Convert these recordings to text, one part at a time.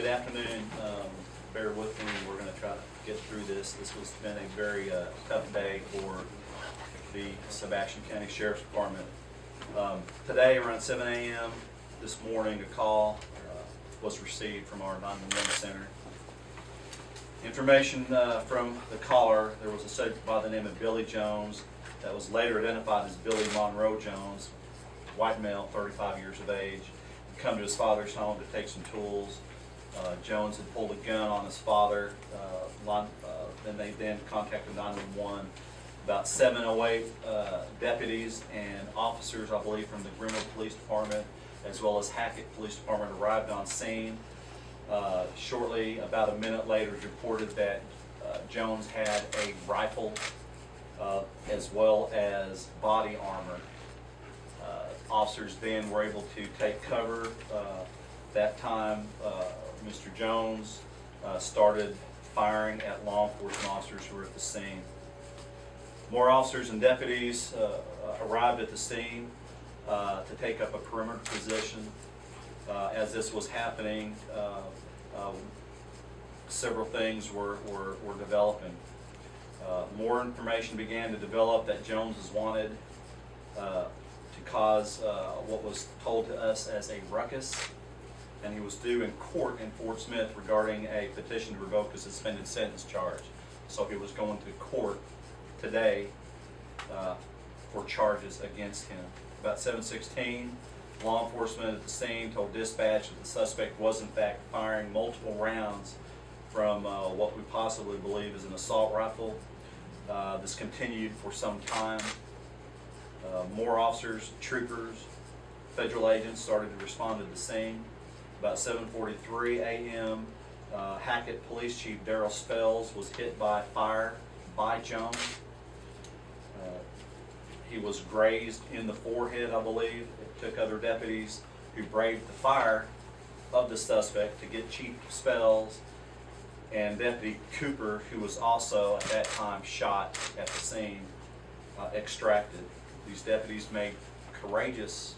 Good afternoon. Bear with me. We're going to try to get through this. This has been a very tough day for the Sebastian County Sheriff's Department. Today, around 7 a.m. this morning, a call was received from our 911 center. Information from the caller: there was a subject by the name of Billy Jones that was later identified as Billy Monroe Jones, white male, 35 years of age, come to his father's home to take some tools. Jones had pulled a gun on his father. Then they contacted 911. About 708 deputies and officers, I believe, from the Greenville Police Department as well as Hackett Police Department arrived on scene. Shortly, about a minute later, it was reported that Jones had a rifle as well as body armor. Officers then were able to take cover. That time, Mr. Jones started firing at law enforcement officers who were at the scene. More officers and deputies arrived at the scene to take up a perimeter position. As this was happening, several things were developing. More information began to develop that Jones was wanted to cause what was told to us as a ruckus, and he was due in court in Fort Smith regarding a petition to revoke a suspended sentence charge. So he was going to court today for charges against him. About 7:16, law enforcement at the scene told dispatch that the suspect was in fact firing multiple rounds from what we possibly believe is an assault rifle. This continued for some time. More officers, troopers, federal agents started to respond to the scene. About 7:43 a.m., Hackett Police Chief Darrell Spells was hit by fire by Jones. He was grazed in the forehead, I believe. It took other deputies who braved the fire of the suspect to get Chief Spells and Deputy Cooper, who was also at that time shot at the scene, extracted. These deputies made courageous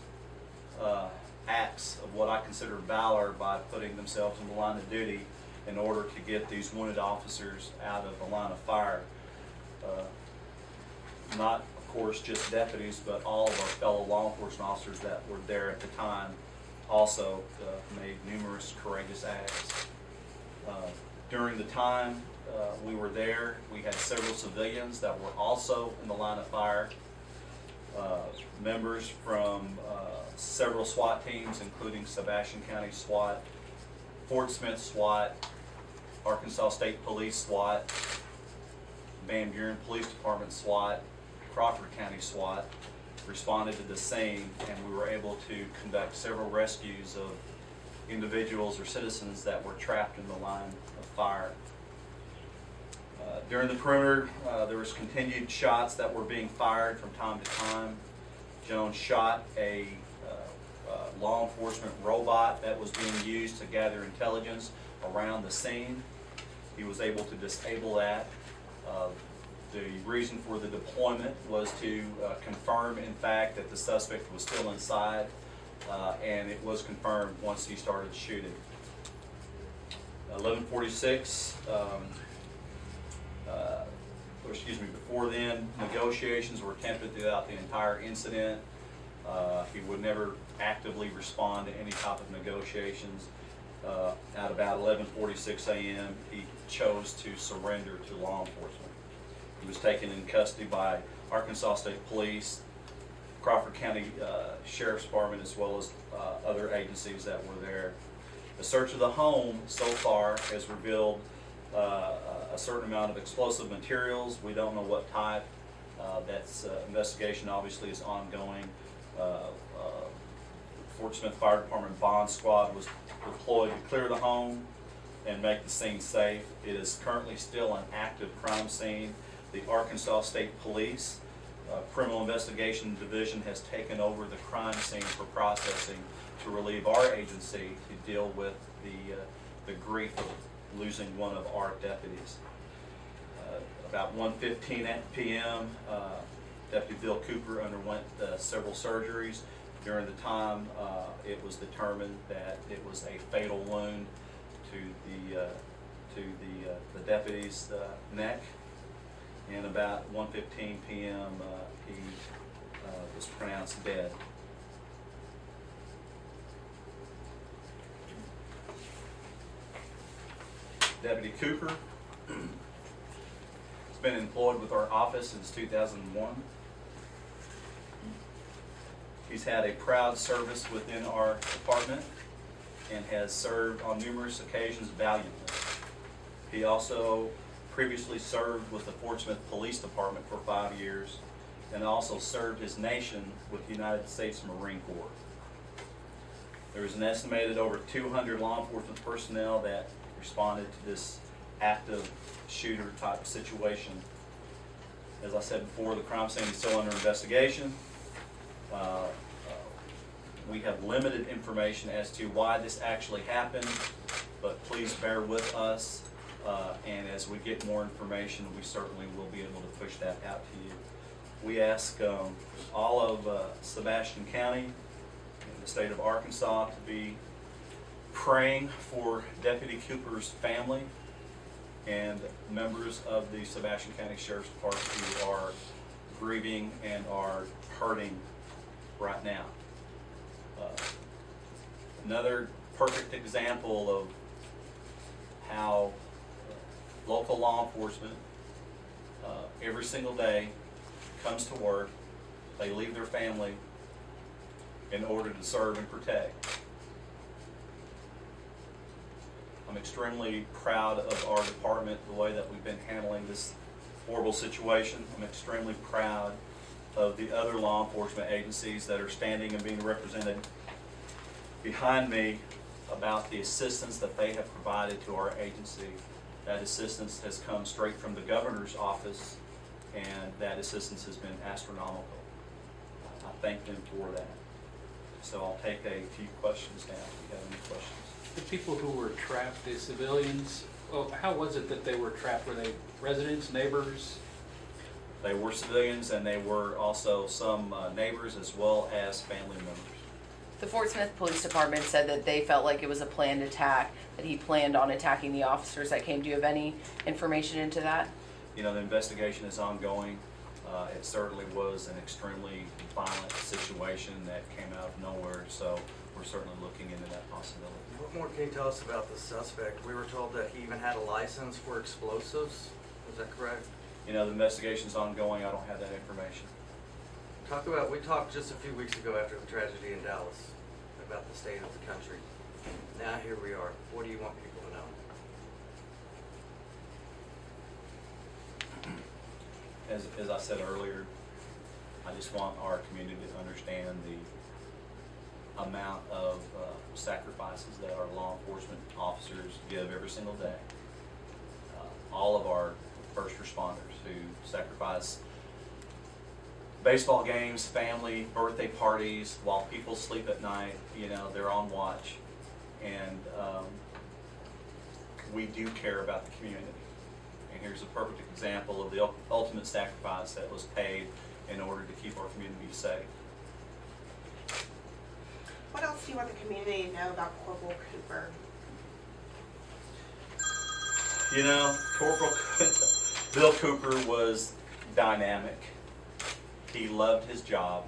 acts of what I consider valor by putting themselves in the line of duty in order to get these wounded officers out of the line of fire. Not, of course, just deputies, but all of our fellow law enforcement officers that were there at the time also made numerous courageous acts. During the time we were there, we had several civilians that were also in the line of fire. Members from several SWAT teams, including Sebastian County SWAT, Fort Smith SWAT, Arkansas State Police SWAT, Van Buren Police Department SWAT, Crawford County SWAT, responded to the scene, and we were able to conduct several rescues of individuals or citizens that were trapped in the line of fire. During the perimeter, there was continued shots that were being fired from time to time. Jones shot a law enforcement robot that was being used to gather intelligence around the scene. He was able to disable that. The reason for the deployment was to confirm, in fact, that the suspect was still inside, and it was confirmed once he started shooting. 11:46. Before then, negotiations were attempted throughout the entire incident. He would never actively respond to any type of negotiations. At about 11:46 a.m., he chose to surrender to law enforcement. He was taken in custody by Arkansas State Police, Crawford County Sheriff's Department, as well as other agencies that were there. The search of the home so far has revealed a certain amount of explosive materials. We don't know what type. That's investigation obviously is ongoing. Fort Smith Fire Department Bond Squad was deployed to clear the home and make the scene safe. It is currently still an active crime scene. The Arkansas State Police Criminal Investigation Division has taken over the crime scene for processing to relieve our agency to deal with the grief of losing one of our deputies. About 1:15 p.m., Deputy Bill Cooper underwent several surgeries. During the time, it was determined that it was a fatal wound the deputy's neck, and about 1:15 p.m. He was pronounced dead. Deputy Cooper has been employed with our office since 2001. He's had a proud service within our department and has served on numerous occasions valiantly. He also previously served with the Fort Smith Police Department for 5 years and also served his nation with the United States Marine Corps. There was an estimated over 200 law enforcement personnel that responded to this active shooter type situation. As I said before, the crime scene is still under investigation. We have limited information as to why this actually happened, but please bear with us, and as we get more information, we certainly will be able to push that out to you. We ask all of Sebastian County and the state of Arkansas to be praying for Deputy Cooper's family and members of the Sebastian County Sheriff's Department who are grieving and are hurting right now. Another perfect example of how local law enforcement every single day comes to work, they leave their family in order to serve and protect. I'm extremely proud of our department, the way that we've been handling this horrible situation. I'm extremely proud of the other law enforcement agencies that are standing and being represented behind me about the assistance that they have provided to our agency. That assistance has come straight from the governor's office, and that assistance has been astronomical. I thank them for that. So I'll take a few questions now if you have any questions. The people who were trapped, the civilians, well, how was it that they were trapped? Were they residents, neighbors? They were civilians, and they were also some neighbors as well as family members. The Fort Smith Police Department said that they felt like it was a planned attack, that he planned on attacking the officers that came. Do you have any information into that? You know, the investigation is ongoing. It certainly was an extremely violent situation that came out of nowhere, so we're certainly looking into that possibility. What more can you tell us about the suspect? We were told that he even had a license for explosives. Is that correct? You know, the investigation's ongoing. I don't have that information. We talked just a few weeks ago after the tragedy in Dallas about the state of the country. Now here we are. What do you want people to know? As I said earlier, I just want our community to understand the amount of sacrifices that our law enforcement officers give every single day. All of our first responders who sacrifice baseball games, family, birthday parties, while people sleep at night, you know, they're on watch. And we do care about the community. And here's a perfect example of the ultimate sacrifice that was paid in order to keep our community safe. What else do you want the community to know about Corporal Cooper? You know, Bill Cooper was dynamic. He loved his job.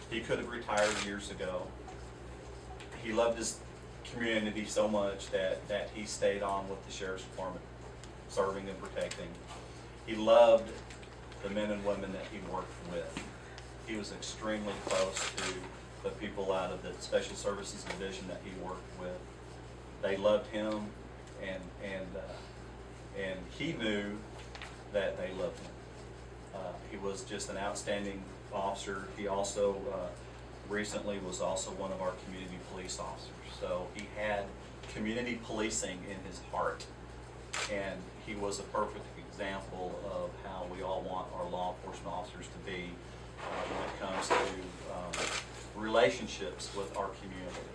He could have retired years ago. He loved his community so much that he stayed on with the Sheriff's Department, serving and protecting. He loved the men and women that he worked with. He was extremely close to the people out of the Special Services Division that he worked with. They loved him, and he knew that they loved him. He was just an outstanding officer. He also recently was also one of our community police officers. So he had community policing in his heart, and he was a perfect example of how we all want our law enforcement officers to be when it comes to relationships with our community.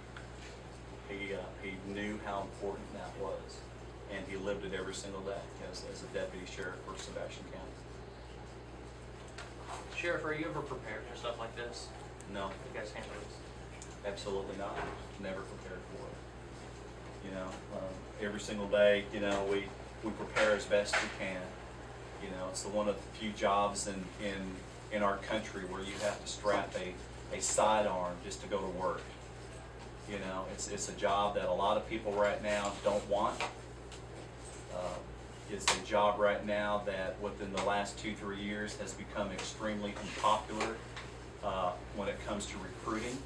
He knew how important that was, and he lived it every single day as a deputy sheriff for Sebastian County. Sheriff, are you ever prepared for stuff like this? No, How do you guys handle this? absolutely not. Never prepared for it. You know, every single day, you know, we prepare as best we can. You know, it's one of the few jobs in our country where you have to strap a sidearm just to go to work. You know, it's a job that a lot of people right now don't want. It's a job right now that within the last 2-3 years has become extremely unpopular when it comes to recruiting.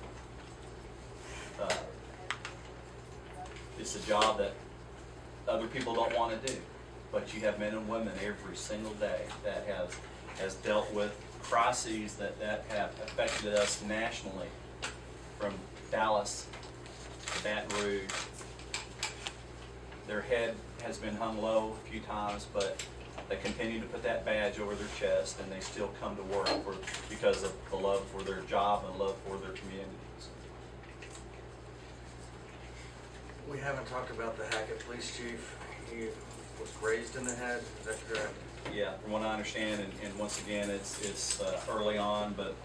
It's a job that other people don't want to do, but you have men and women every single day that has dealt with crises that have affected us nationally, from Dallas to Baton Rouge. Their head has been hung low a few times, but they continue to put that badge over their chest, and they still come to work because of the love for their job and love for their communities. We haven't talked about the Hackett police chief. He was grazed in the head, is that correct? Yeah, from what I understand, and once again, it's early on, but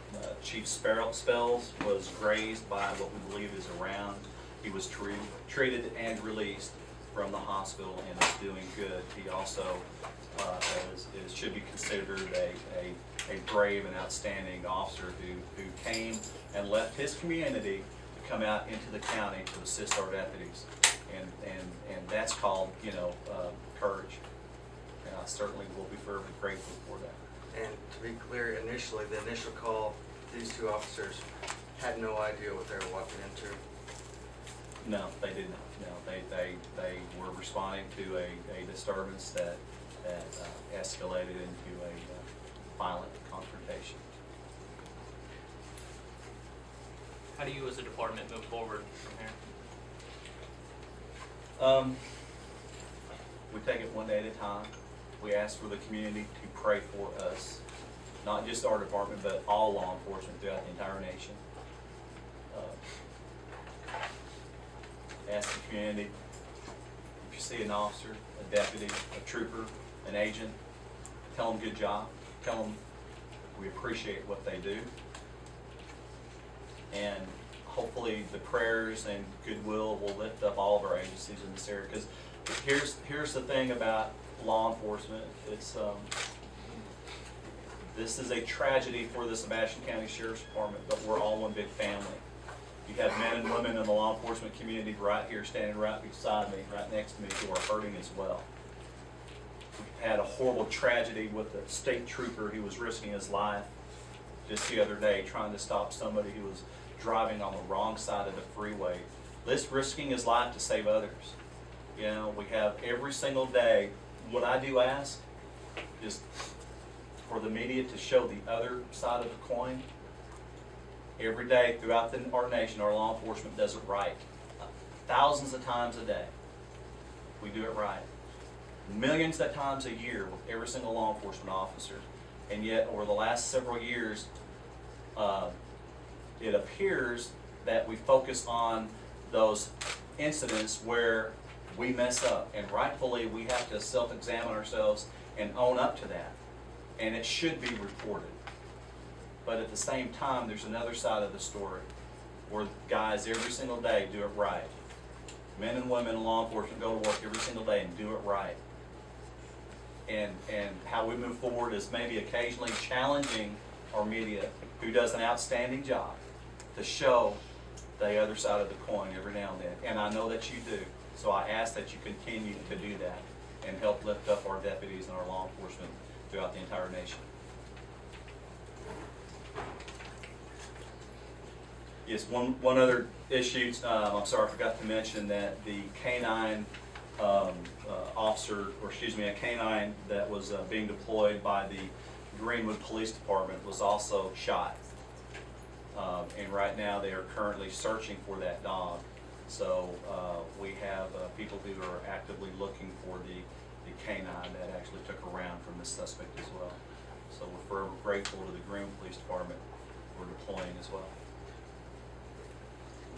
Chief Spells was grazed by what we believe is a round. He was treated and released from the hospital and is doing good. He also should be considered a brave and outstanding officer who came and left his community to come out into the county to assist our deputies, and that's called, you know, courage. And I certainly will be forever grateful for that. And to be clear, initially, the initial call, these two officers had no idea what they were walking into. No, they did not. No, they were responding to a disturbance that escalated into a violent confrontation. How do you as a department move forward from here? We take it one day at a time. We ask for the community to pray for us, not just our department, but all law enforcement throughout the entire nation. Ask the community, if you see an officer, a deputy, a trooper, an agent, tell them good job. Tell them we appreciate what they do. And hopefully the prayers and goodwill will lift up all of our agencies in this area. Because here's the thing about law enforcement. It's this is a tragedy for the Sebastian County Sheriff's Department, but we're all one big family. You have men and women in the law enforcement community right here, standing right beside me, right next to me, who are hurting as well. We had a horrible tragedy with a state trooper who was risking his life just the other day, trying to stop somebody who was driving on the wrong side of the freeway, risking his life to save others. You know, we have every single day. What I do ask is for the media to show the other side of the coin. Every day throughout our nation, our law enforcement does it right. Thousands of times a day, we do it right. Millions of times a year with every single law enforcement officer. And yet, over the last several years, it appears that we focus on those incidents where we mess up. And rightfully, we have to self-examine ourselves and own up to that. And it should be reported. But at the same time, there's another side of the story where guys every single day do it right. Men and women in law enforcement go to work every single day and do it right. And how we move forward is maybe occasionally challenging our media, who does an outstanding job, to show the other side of the coin every now and then. And I know that you do. So I ask that you continue to do that and help lift up our deputies and our law enforcement throughout the entire nation. Yes, one other issue, I'm sorry, I forgot to mention that the canine officer, or excuse me, a canine that was being deployed by the Greenwood Police Department was also shot. And right now they are currently searching for that dog. So we have people who are actively looking for the canine that actually took a round from the suspect as well. So we're forever grateful to the Greenwood Police Department for deploying as well.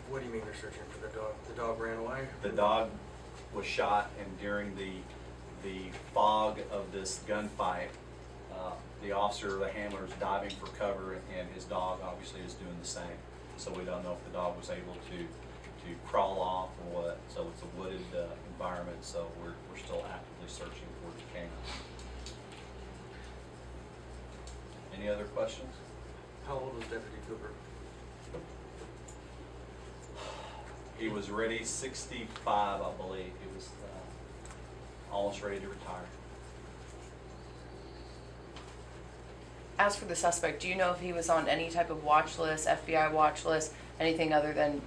What do you mean they're searching for the dog? The dog ran away? The dog was shot, and during the fog of this gunfight, the officer, the handler, is diving for cover, and his dog obviously is doing the same. So we don't know if the dog was able to to crawl off or what. So it's a wooded environment, so we're still actively searching for the canine. Any other questions? How old was Deputy Cooper? He was ready 65, I believe. He was almost ready to retire. As for the suspect, do you know if he was on any type of watch list, FBI watch list, anything other than?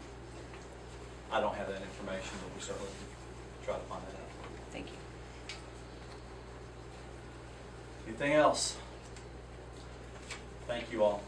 I don't have that information, but we certainly can try to find that out. Thank you. Anything else? Thank you all.